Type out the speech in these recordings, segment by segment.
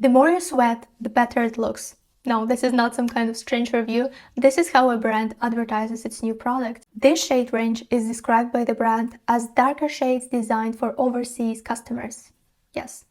The more you sweat, the better it looks. No, this is not some kind of strange review. This is how a brand advertises its new product. This shade range is described by the brand as darker shades designed for overseas customers. Yes,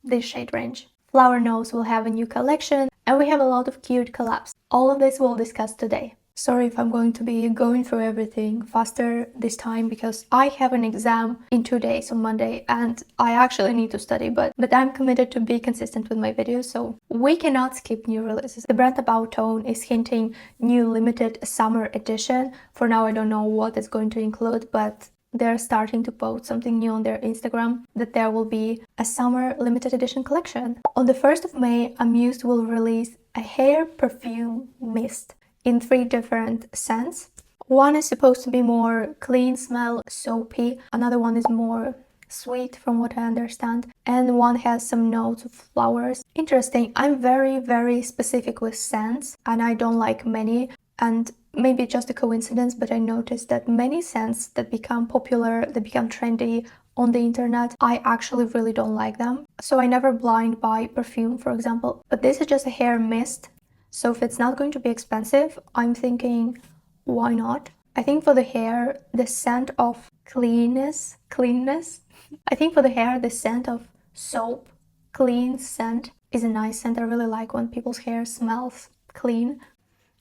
this shade range. Flower Nose will have a new collection, and we have a lot of cute collabs. All of this we'll discuss today. Sorry if I'm going to be going through everything faster this time because I have an exam in 2 days on Monday and I actually need to study, but I'm committed to be consistent with my videos, so we cannot skip new releases. The brand About Tone is hinting new limited summer edition. For now I don't know what it's going to include, but they're starting to post something new on their Instagram, that there will be a summer limited edition collection. On the 1st of May, Amuse will release a hair perfume mist in 3 different scents. One is supposed to be more clean smell, soapy. Another one is more sweet from what I understand. And one has some notes of flowers. Interesting. I'm very specific with scents and I don't like many. And maybe just a coincidence, but I noticed that many scents that become popular, that become trendy on the internet, I actually really don't like them. So I never blind buy perfume, for example. But this is just a hair mist. So if it's not going to be expensive, I'm thinking, why not? I think for the hair, the scent of cleanness. I think for the hair, the scent of soap, clean scent is a nice scent. I really like when people's hair smells clean.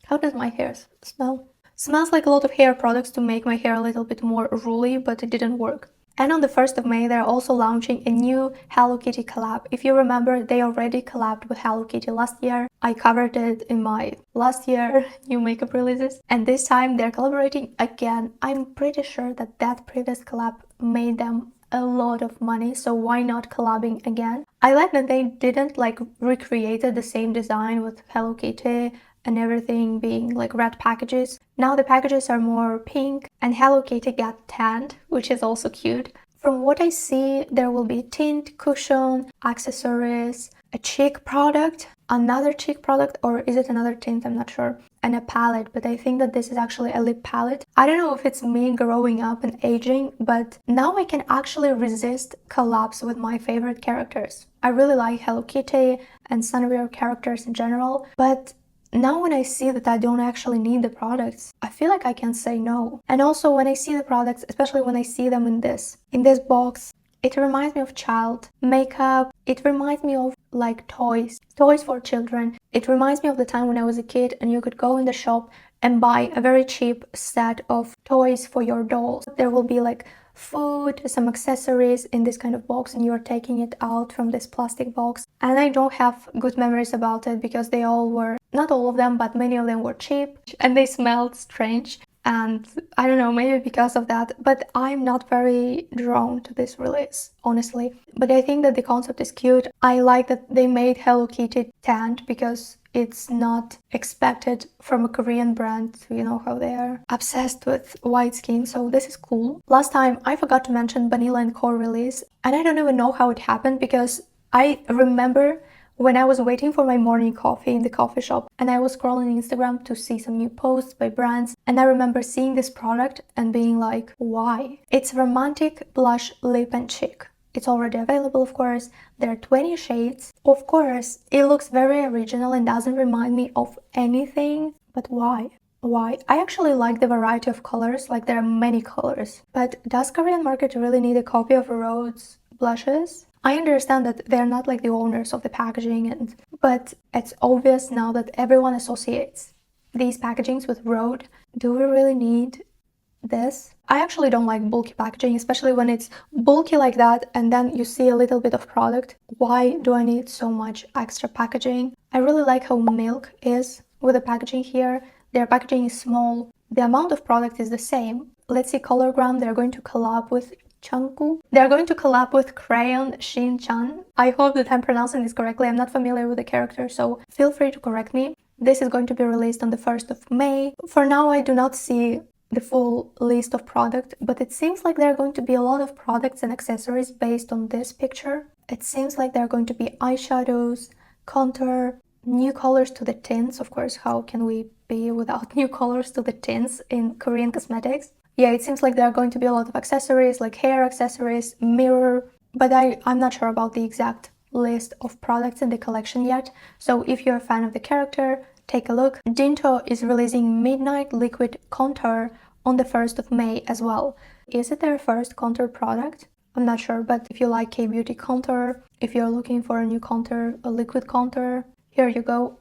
How does my hair smell? Smells like a lot of hair products to make my hair a little bit more ruly, but it didn't work. And on the 1st of May, they're also launching a new Hello Kitty collab. If you remember, they already collabed with Hello Kitty last year. I covered it in my last year new makeup releases. And this time they're collaborating again. I'm pretty sure that that previous collab made them a lot of money, so why not collabing again? I like that they didn't like recreated the same design with Hello Kitty and everything being like red packages. Now the packages are more pink and Hello Kitty got tanned, which is also cute. From what I see, there will be tint, cushion, accessories, a cheek product, another cheek product, or is it another tint? I'm not sure. And a palette, but I think that this is actually a lip palette. I don't know if it's me growing up and aging, but now I can actually resist collabs with my favorite characters. I really like Hello Kitty and Sanrio characters in general, but now when I see that I don't actually need the products, I feel like I can say no. And also when I see the products, especially when I see them in this box, it reminds me of child makeup. It reminds me of like toys for children. It reminds me of the time when I was a kid and you could go in the shop and buy a very cheap set of toys for your dolls. There will be like food, some accessories in this kind of box, and you're taking it out from this plastic box. And I don't have good memories about it because they all were, not all of them, but many of them were cheap and they smelled strange. And I don't know, maybe because of that, but I'm not very drawn to this release, honestly. But I think that the concept is cute. I like that they made Hello Kitty tanned because it's not expected from a Korean brand. You know how they are obsessed with white skin, so this is cool. Last time I forgot to mention Banila Co release, and I don't even know how it happened because I remember when I was waiting for my morning coffee in the coffee shop and I was scrolling Instagram to see some new posts by brands, and I remember seeing this product and being like, why? It's romantic blush lip and cheek. It's already available, of course. There are 20 shades. Of course, it looks very original and doesn't remind me of anything, but why? Why? I actually like the variety of colors, like there are many colors. But does Korean market really need a copy of Rhodes blushes? I understand that they're not like the owners of the packaging, but it's obvious now that everyone associates these packagings with Rhode. Do we really need this? I actually don't like bulky packaging, especially when it's bulky like that and then you see a little bit of product. Why do I need so much extra packaging? I really like how Milk is with the packaging here. Their packaging is small. The amount of product is the same. Let's see Colorgram. They're going to collab with Changgu. They're going to collab with Crayon Shin-chan. I hope that I'm pronouncing this correctly. I'm not familiar with the character, so feel free to correct me. This is going to be released on the 1st of May. For now, I do not see the full list of product, but it seems like there are going to be a lot of products and accessories based on this picture. It seems like there are going to be eyeshadows, contour, new colors to the tints. Of course, how can we be without new colors to the tints in Korean cosmetics? Yeah, it seems like there are going to be a lot of accessories, like hair accessories, mirror, but I'm not sure about the exact list of products in the collection yet, so if you're a fan of the character, take a look. Dinto is releasing Midnight Liquid Contour on the 1st of May as well. Is it their first contour product? I'm not sure, but if you like kbeauty contour, if you're looking for a new contour, a liquid contour, here you go.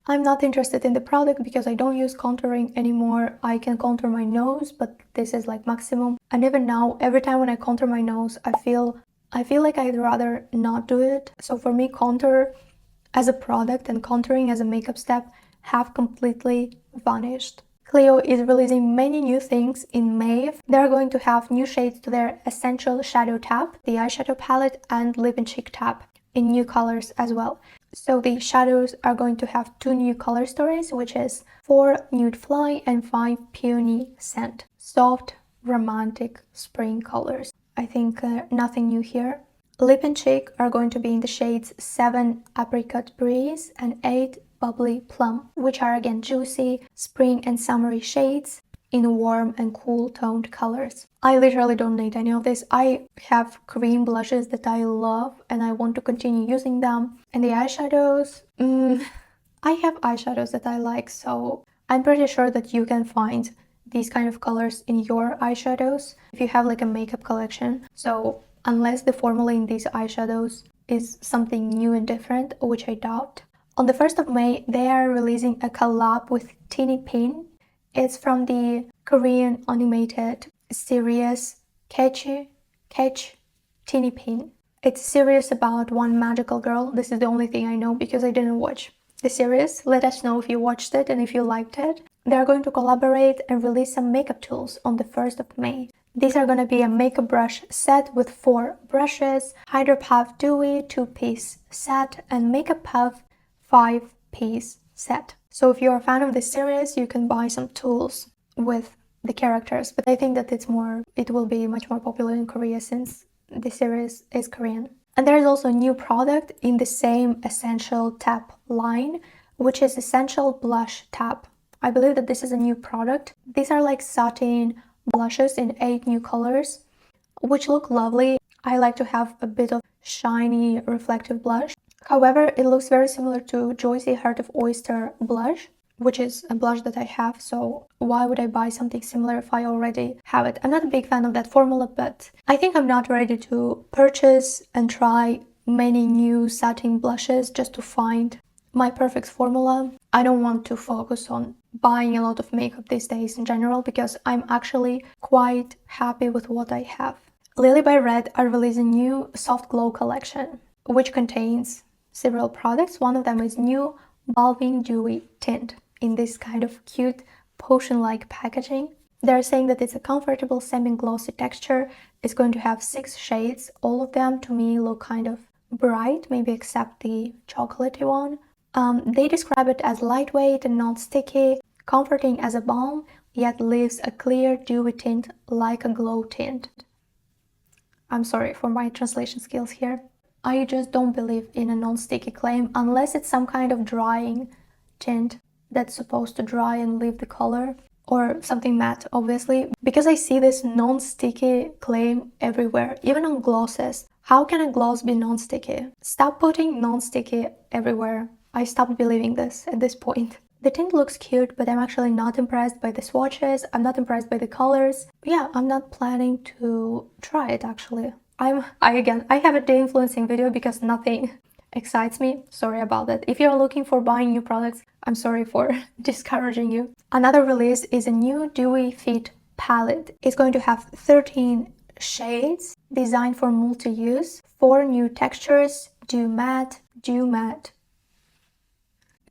I'm not interested in the product because I don't use contouring anymore. I can contour my nose, but this is like maximum. And even now, every time when I contour my nose, I feel like I'd rather not do it. So for me, contour as a product and contouring as a makeup step have completely vanished. CLIO is releasing many new things in May. They're going to have new shades to their Essential Shadow Tab, the eyeshadow palette, and Lip and Cheek Tab in new colors as well. So the shadows are going to have 2 new color stories, which is 4 Nude Fly and 5 Peony Scent. Soft, romantic spring colors. I think nothing new here. Lip and Cheek are going to be in the shades 7 Apricot Breeze and 8 Bubbly Plum, which are again juicy, spring and summery shades in warm and cool toned colors. I literally don't need any of this. I have cream blushes that I love and I want to continue using them. And the eyeshadows, I have eyeshadows that I like, so I'm pretty sure that you can find these kind of colors in your eyeshadows if you have like a makeup collection. So unless the formula in these eyeshadows is something new and different, which I doubt. On the 1st of May, they are releasing a collab with Teeny Pin. It's from the Korean animated series Catch Teeny Pin. It's a series about one magical girl. This is the only thing I know because I didn't watch the series. Let us know if you watched it and if you liked it. They're going to collaborate and release some makeup tools on the 1st of May. These are going to be a makeup brush set with 4 brushes, Hydro Puff Dewy 2-piece set, and Makeup Puff 5-piece set. So if you're a fan of this series, you can buy some tools with the characters, but I think that it will be much more popular in Korea since the series is Korean. And there's also a new product in the same Essential Tab line, which is Essential Blush Tab. I believe that this is a new product. These are like satin blushes in 8 new colors, which look lovely. I like to have a bit of shiny reflective blush. However, it looks very similar to JOOCYEE Heart of Oyster blush, which is a blush that I have, so why would I buy something similar if I already have it? I'm not a big fan of that formula, but I think I'm not ready to purchase and try many new satin blushes just to find my perfect formula. I don't want to focus on buying a lot of makeup these days in general because I'm actually quite happy with what I have. Lilybyred are releasing new Soft Glow collection, which contains several products. One of them is new Bulbing Dewy Tint in this kind of cute potion-like packaging. They're saying that it's a comfortable semi-glossy texture. It's going to have 6 shades. All of them to me look kind of bright, maybe except the chocolatey one. They describe it as lightweight and not sticky, comforting as a balm, yet leaves a clear dewy tint like a glow tint. I'm sorry for my translation skills here. I just don't believe in a non-sticky claim unless it's some kind of drying tint that's supposed to dry and leave the color, or something matte, obviously, because I see this non-sticky claim everywhere, even on glosses. How can a gloss be non-sticky? Stop putting non-sticky everywhere. I stopped believing this at this point. The tint looks cute, but I'm actually not impressed by the swatches. I'm not impressed by the colors. Yeah, I'm not planning to try it actually. I have a de-influencing video because nothing excites me. Sorry about that. If you're looking for buying new products, I'm sorry for discouraging you. Another release is a new Dewy Fit palette. It's going to have 13 shades designed for multi-use, 4 new textures, dew matte, dew matte.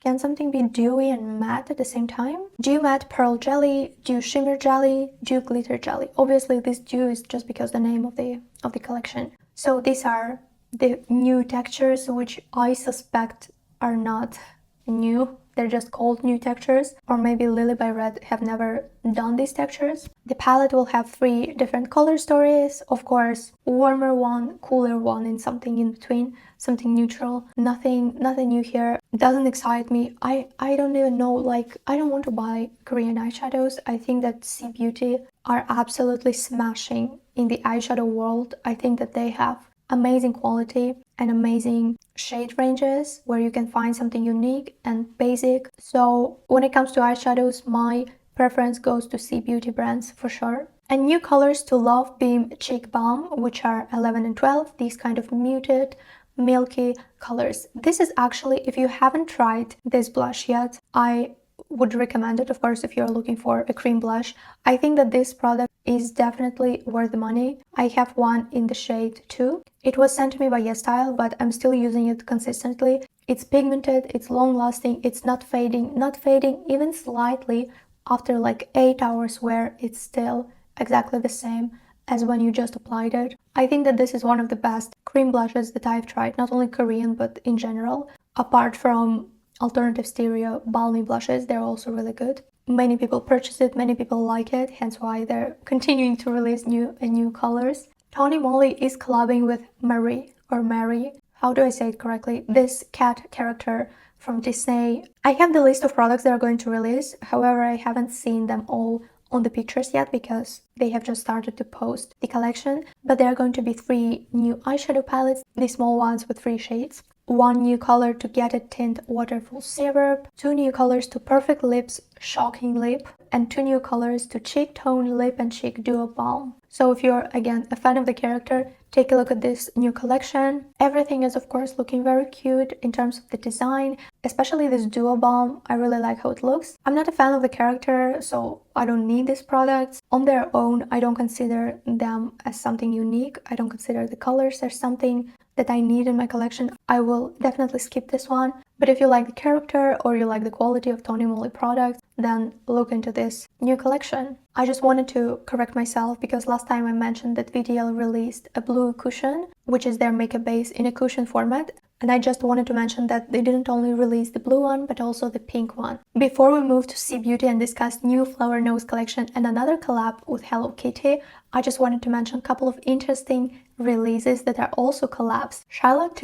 Can something be dewy and matte at the same time? Dew matte pearl jelly, dew shimmer jelly, dew glitter jelly. Obviously this dew is just because the name of the collection. So these are the new textures, which I suspect are not new. They're just called new textures, or maybe Lilybyred have never done these textures. The palette will have 3 different color stories, of course, warmer one, cooler one, and something in between, something neutral. Nothing new here. Doesn't excite me. I don't even know, like, I don't want to buy Korean eyeshadows. I think that cbeauty are absolutely smashing in the eyeshadow world. I think that they have amazing quality and amazing shade ranges where you can find something unique and basic. So when it comes to eyeshadows, my preference goes to cbeauty brands for sure. And new colors to love: Beam Cheek Balm, which are 11 and 12, these kind of muted milky colors. This is actually, if you haven't tried this blush yet, I would recommend it, of course, if you're looking for a cream blush. I think that this product is definitely worth the money. I have one in the shade 2. It was sent to me by yesstyle, but I'm still using it consistently. It's pigmented, it's long lasting, it's not fading even slightly after like 8 hours wear. It's still exactly the same as when you just applied it. I think that this is one of the best cream blushes that I've tried, not only Korean but in general. Apart from alternative stereo balmy blushes, they're also really good. Many people purchase it, many people like it, hence why they're continuing to release new colors. TONYMOLY is collabing with Mary, how do I say it correctly, this cat character from Disney. I have the list of products they are going to release, however I haven't seen them all on the pictures yet because they have just started to post the collection. But there are going to be 3 new eyeshadow palettes, the small ones with 3 shades. 1 new color to Get It Tint Waterful Syrup, 2 new colors to Perfect Lips Shocking Lip, and 2 new colors to Cheek Tone Lip and Cheek Duo Balm. So if you're, again, a fan of the character, take a look at this new collection. Everything is, of course, looking very cute in terms of the design, especially this Duo Balm. I really like how it looks. I'm not a fan of the character, so I don't need these products. On their own, I don't consider them as something unique. I don't consider the colors as something that I need in my collection. I will definitely skip this one. But if you like the character or you like the quality of TONYMOLY products, then look into this new collection. I just wanted to correct myself because last time I mentioned that VTL released a blue cushion, which is their makeup base in a cushion format. And I just wanted to mention that they didn't only release the blue one, but also the pink one. Before we move to cbeauty and discuss new flower nose collection and another collab with Hello Kitty, I just wanted to mention a couple of interesting releases that are also collabs. Charlotte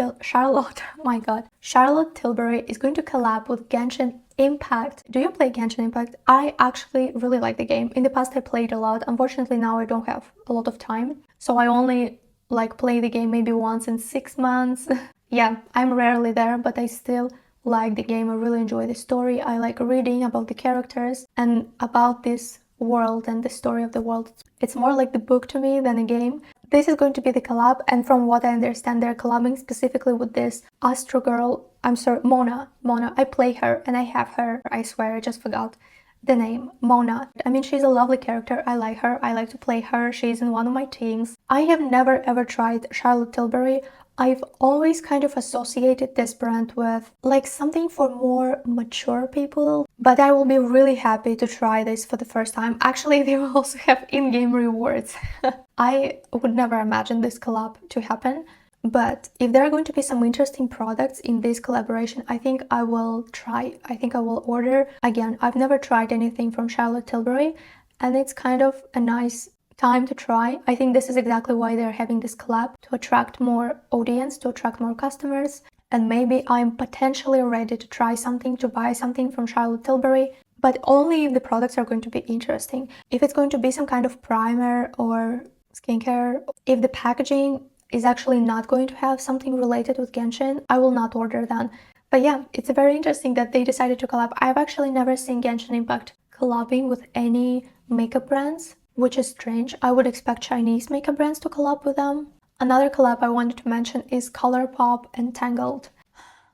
Tilbury is going to collab with Genshin Impact. Do you play Genshin Impact? I actually really like the game. In the past I played a lot. Unfortunately now I don't have a lot of time, so I only play the game maybe once in 6 months. Yeah, I'm rarely there, but I still like the game. I really enjoy the story. I like reading about the characters and about this world and the story of the world. It's more like the book to me than a game. This is going to be the collab, and from what I understand, they're collabing specifically with this Astro Girl. I'm sorry, Mona. I play her and I have her. I swear, I just forgot the name. Mona. I mean, she's a lovely character. I like her. I like to play her. She's in one of my teams. I have never ever tried Charlotte Tilbury. I've always kind of associated this brand with something for more mature people, but I will be really happy to try this for the first time. Actually, they will also have in-game rewards. I would never imagine this collab to happen, but if there are going to be some interesting products in this collaboration, I think I will try. I think I will order. Again, I've never tried anything from Charlotte Tilbury, and it's kind of a nice time to try. I think this is exactly why they're having this collab, to attract more audience, to attract more customers. And maybe I'm potentially ready to try something, to buy something from Charlotte Tilbury, but only if the products are going to be interesting. If it's going to be some kind of primer or skincare, if the packaging is actually not going to have something related with Genshin, I will not order then. But yeah, it's very interesting that they decided to collab. I've actually never seen Genshin Impact collabing with any makeup brands, which is strange. I would expect Chinese makeup brands to collab with them. Another collab I wanted to mention is Colourpop and Tangled.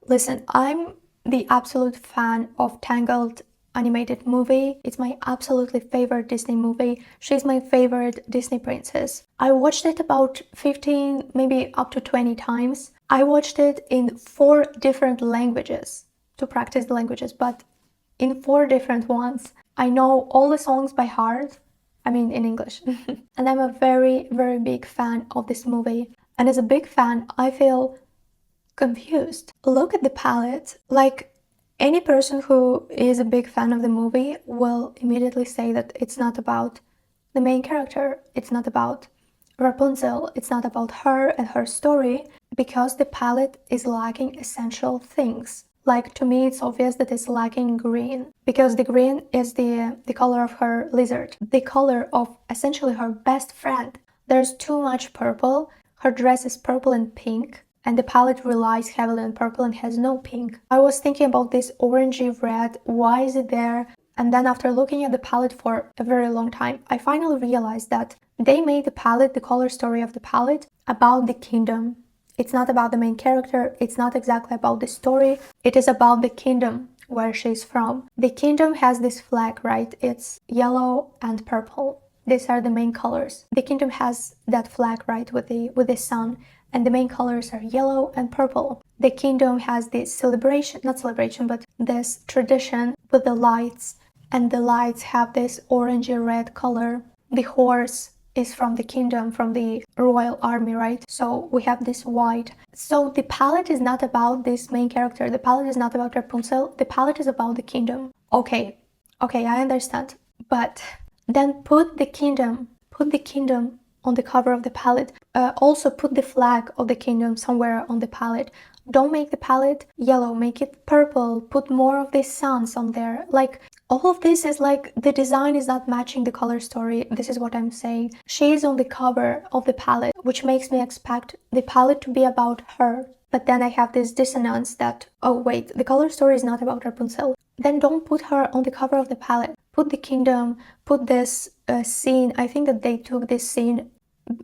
Listen, I'm the absolute fan of Tangled animated movie. It's my absolutely favorite Disney movie. She's my favorite Disney princess. I watched it about 15, maybe up to 20 times. I watched it in 4 different languages to practice the languages, but in 4 different ones. I know all the songs by heart. I mean, in English. And I'm a very, very big fan of this movie. And as a big fan, I feel confused. Look at the palette. Any person who is a big fan of the movie will immediately say that it's not about the main character. It's not about Rapunzel. It's not about her and her story, because the palette is lacking essential things. To me, it's obvious that it's lacking green, because the green is the color of her lizard, the color of essentially her best friend. There's too much purple, Her dress is purple and pink, and the palette relies heavily on purple and has no pink. I was thinking about this orangey red, why is it there? And then after looking at the palette for a very long time, I finally realized that they made the palette, the color story of the palette, about the kingdom. It's not about the main character, it's not exactly about the story, it is about the kingdom where she's from. The kingdom has this flag, right? It's yellow and purple. These are the main colors. The kingdom has that flag, right, with the sun, and the main colors are yellow and purple. The kingdom has this celebration, not celebration, but this tradition with the lights, and the lights have this orangey red color. The horse is from the kingdom, from the royal army, right? So we have this white. So the palette is not about this main character. The palette is not about Rapunzel. The palette is about the kingdom. Okay, I understand. But then put the kingdom on the cover of the palette. Also put the flag of the kingdom somewhere on the palette. Don't make the palette yellow, make it purple, put more of these suns on there. Like, all of this is like, the design is not matching the color story. This is what I'm saying. She is on the cover of the palette, which makes me expect the palette to be about her. But then I have this dissonance that, oh wait, the color story is not about Rapunzel. Then don't put her on the cover of the palette. Put the kingdom, put this scene. I think that they took this scene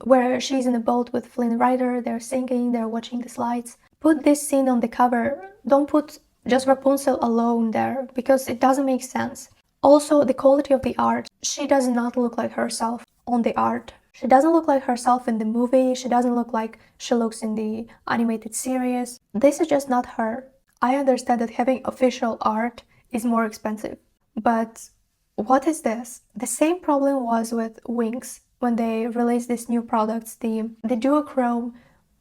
where she's in a boat with Flynn Rider, they're singing, they're watching the slides. Put this scene on the cover. Don't put just Rapunzel alone there, because it doesn't make sense. Also, the quality of the art. She does not look like herself on the art. She doesn't look like herself in the movie. She doesn't look like she looks in the animated series. This is just not her. I understand that having official art is more expensive, but what is this? The same problem was with Wings when they released these new products, the duochrome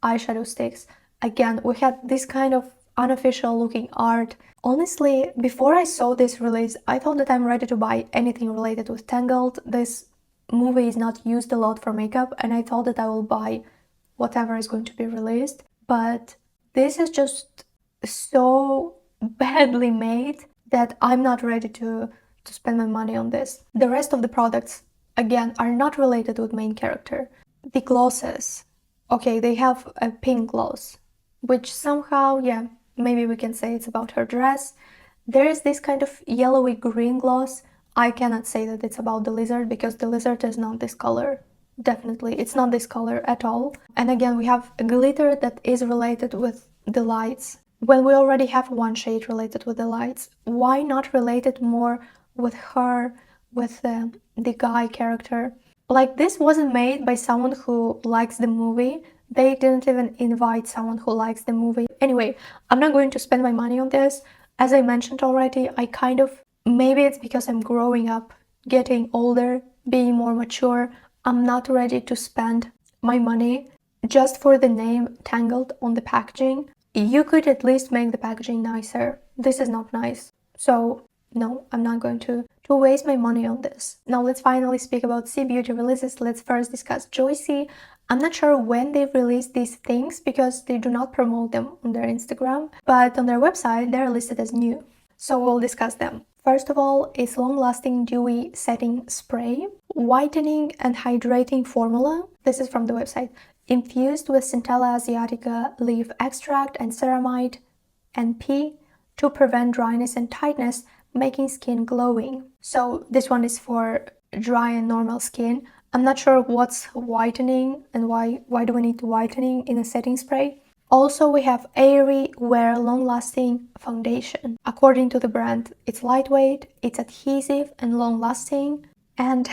eyeshadow sticks. Again, we had this kind of unofficial looking art. Honestly, before I saw this release, I thought that I'm ready to buy anything related with Tangled. This movie is not used a lot for makeup, and I thought that I will buy whatever is going to be released. But this is just so badly made that I'm not ready to spend my money on this. The rest of the products, again, are not related with main character. The glosses. Okay, they have a pink gloss, which somehow, yeah, maybe we can say it's about her dress. There is this kind of yellowy green gloss. I cannot say that it's about the lizard, because the lizard is not this color. Definitely, it's not this color at all. And again, we have a glitter that is related with the lights. When we already have one shade related with the lights, why not relate it more with her, with the guy character? Like, this wasn't made by someone who likes the movie. They didn't even invite someone who likes the movie. Anyway, I'm not going to spend my money on this. As I mentioned already, I kind of, maybe it's because I'm growing up, getting older, being more mature, I'm not ready to spend my money just for the name Tangled on the packaging. You could at least make the packaging nicer. This is not nice. So no, I'm not going to waste my money on this. Now let's finally speak about cbeauty releases. Let's first discuss JOOCYEE. I'm not sure when they released these things because they do not promote them on their Instagram, but on their website they're listed as new. So we'll discuss them. First of all, is long-lasting dewy setting spray, whitening and hydrating formula. This is from the website. Infused with Centella asiatica leaf extract and ceramide NP to prevent dryness and tightness, making skin glowing. So this one is for dry and normal skin. I'm not sure what's whitening and why do we need whitening in a setting spray. Also, we have Airy Wear Long-Lasting Foundation. According to the brand, it's lightweight, it's adhesive and long-lasting, and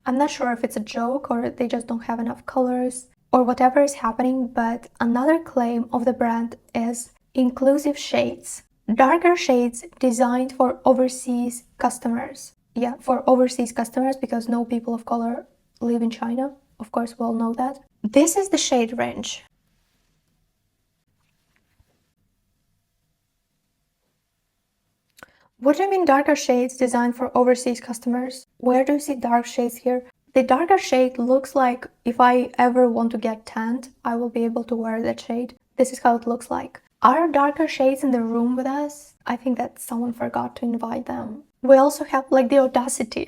I'm not sure if it's a joke or they just don't have enough colors or whatever is happening, but another claim of the brand is inclusive shades. Darker shades designed for overseas customers. Yeah, for overseas customers, because no people of color live in China. Of course, we all know that. This is the shade range. What do you mean darker shades designed for overseas customers? Where do you see dark shades here? The darker shade looks like if I ever want to get tanned, I will be able to wear that shade. This is how it looks like. Are darker shades in the room with us? I think that someone forgot to invite them. We also have like the audacity,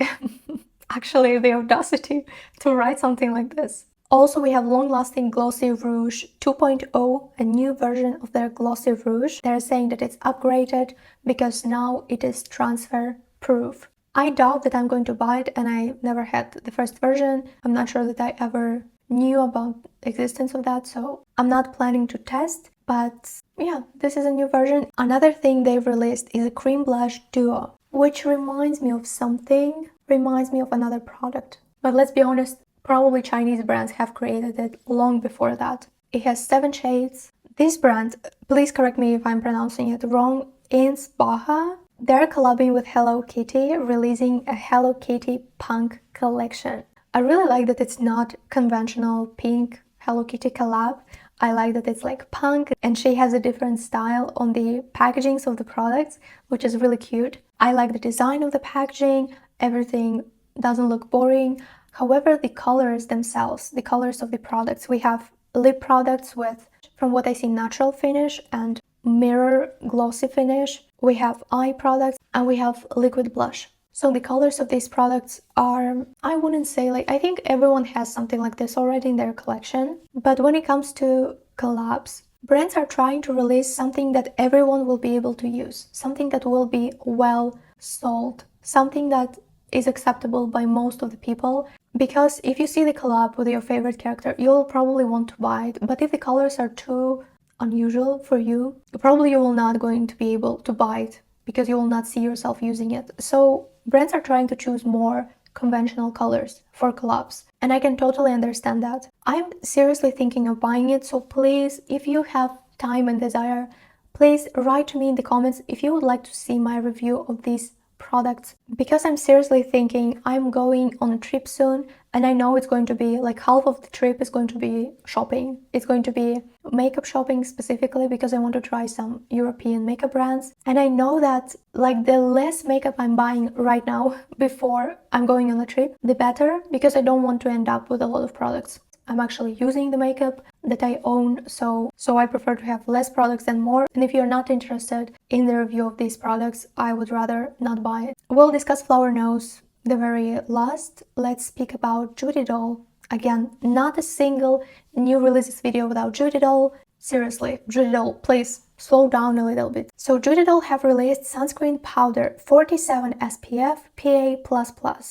actually the audacity to write something like this. Also, we have long-lasting glossy rouge 2.0, a new version of their glossy rouge. They're saying that it's upgraded because now it is transfer proof. I doubt that I'm going to buy it, and I never had the first version. I'm not sure that I ever knew about the existence of that, so I'm not planning to test. But yeah, this is a new version. Another thing they've released is a cream blush duo, which reminds me of something, reminds me of another product. But let's be honest, probably Chinese brands have created it long before that. It has 7 shades. This brand, please correct me if I'm pronouncing it wrong, INSBAHA. They're collabing with Hello Kitty, releasing a Hello Kitty punk collection. I really like that it's not conventional pink Hello Kitty collab. I like that it's like punk, and she has a different style on the packagings of the products, which is really cute. I like the design of the packaging. Everything doesn't look boring. However, the colors themselves, the colors of the products, we have lip products with, from what I see, natural finish and mirror glossy finish. We have eye products and we have liquid blush. So the colors of these products are, I wouldn't say like, I think everyone has something like this already in their collection. But when it comes to collabs, brands are trying to release something that everyone will be able to use, something that will be well sold, something that is acceptable by most of the people. Because if you see the collab with your favorite character, you'll probably want to buy it. But if the colors are too unusual for you, probably you will not going to be able to buy it because you will not see yourself using it. So brands are trying to choose more conventional colors for collabs, and I can totally understand that. I'm seriously thinking of buying it, so please, if you have time and desire, please write to me in the comments if you would like to see my review of these products, because I'm seriously thinking I'm going on a trip soon, and I know it's going to be like half of the trip is going to be shopping. It's going to be makeup shopping specifically because I want to try some European makeup brands, and I know that like the less makeup I'm buying right now before I'm going on a trip, the better, because I don't want to end up with a lot of products. I'm actually using the makeup that I own, so I prefer to have less products than more. And if you're not interested in the review of these products, I would rather not buy it. We'll discuss Flower Nose the very last. Let's speak about Judydoll. Again, not a single new releases video without Judydoll. Seriously, Judydoll, please slow down a little bit. So Judydoll have released sunscreen powder 47 SPF PA++.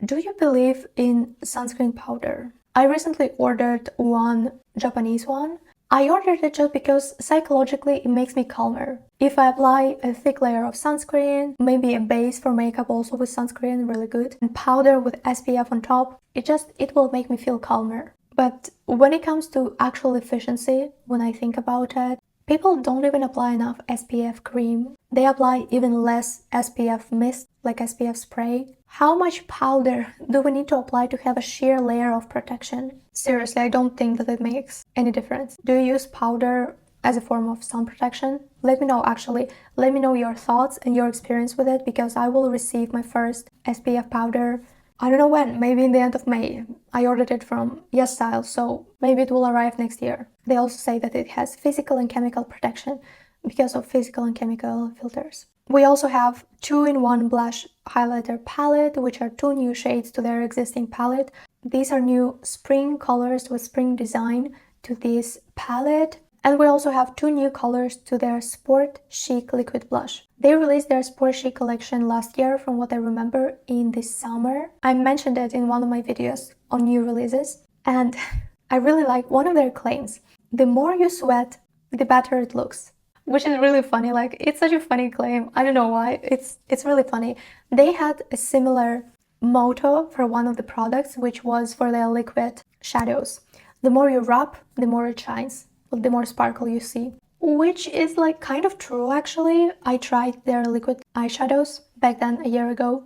Do you believe in sunscreen powder? I recently ordered one Japanese one. I ordered it just because psychologically it makes me calmer. If I apply a thick layer of sunscreen, maybe a base for makeup also with sunscreen, really good, and powder with SPF on top, it will make me feel calmer. But when it comes to actual efficiency, when I think about it, people don't even apply enough SPF cream. They apply even less SPF mist, like SPF spray. How much powder do we need to apply to have a sheer layer of protection? Seriously, I don't think that it makes any difference. Do you use powder as a form of sun protection? Let me know, actually. Let me know your thoughts and your experience with it, because I will receive my first SPF powder, I don't know when, maybe in the end of May. I ordered it from yesstyle, so maybe it will arrive next year. They also say that it has physical and chemical protection because of physical and chemical filters. We also have 2-in-1 blush highlighter palette, which are 2 new shades to their existing palette. These are new spring colors with spring design to this palette. And we also have 2 new colors to their Sport Chic liquid blush. They released their Sport Chic collection last year, from what I remember, in the summer. I mentioned it in one of my videos on new releases. And I really like one of their claims. The more you sweat, the better it looks. Which is really funny. Like, it's such a funny claim. I don't know why. It's really funny. They had a similar motto for one of the products, which was for their liquid shadows. The more you rub, the more it shines, the more sparkle you see. Which is like kind of true, actually. I tried their liquid eyeshadows back then, a year ago.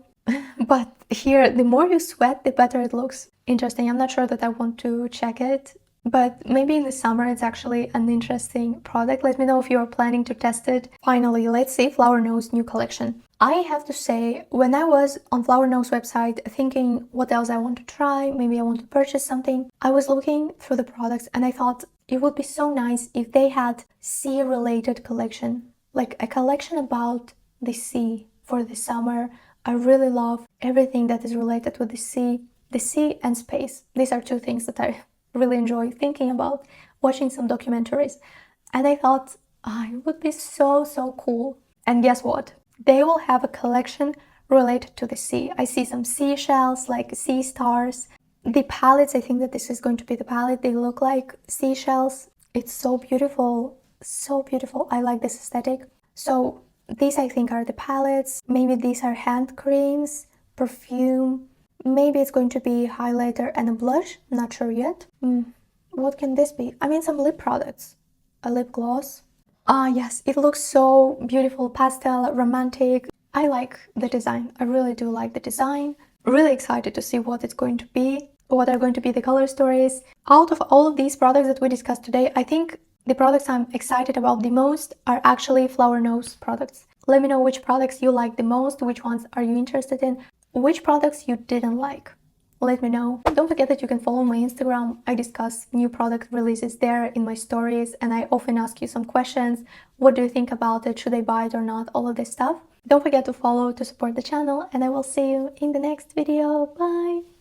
But here, the more you sweat, the better it looks. Interesting. I'm not sure that I want to check it. But maybe in the summer it's actually an interesting product. Let me know if you are planning to test it. Finally, let's see Flower Nose new collection. I have to say, when I was on Flower Nose website thinking what else I want to try, maybe I want to purchase something, I was looking through the products and I thought it would be so nice if they had sea-related collection. Like a collection about the sea for the summer. I really love everything that is related with the sea and space. These are 2 things that I really enjoy thinking about watching some documentaries. And I thought, it would be so cool. And guess what? They will have a collection related to the sea. I see some seashells, like sea stars. The palettes, I think that this is going to be the palette. They look like seashells. It's so beautiful, so beautiful. I like this aesthetic. So these, I think, are the palettes. Maybe these are hand creams, perfume. Maybe it's going to be highlighter and a blush. Not sure yet. What can this be? I mean, some lip products. A lip gloss. Yes, it looks so beautiful, pastel, romantic. I like the design. I really do like the design. Really excited to see what it's going to be, what are going to be the color stories. Out of all of these products that we discussed today, I think the products I'm excited about the most are actually flower nose products. Let me know which products you like the most, which ones are you interested in, which products you didn't like. Let me know. Don't forget that you can follow my Instagram. I discuss new product releases there in my stories, and I often ask you some questions. What do you think about it? Should I buy it or not? All of this stuff. Don't forget to follow to support the channel, and I will see you in the next video. Bye!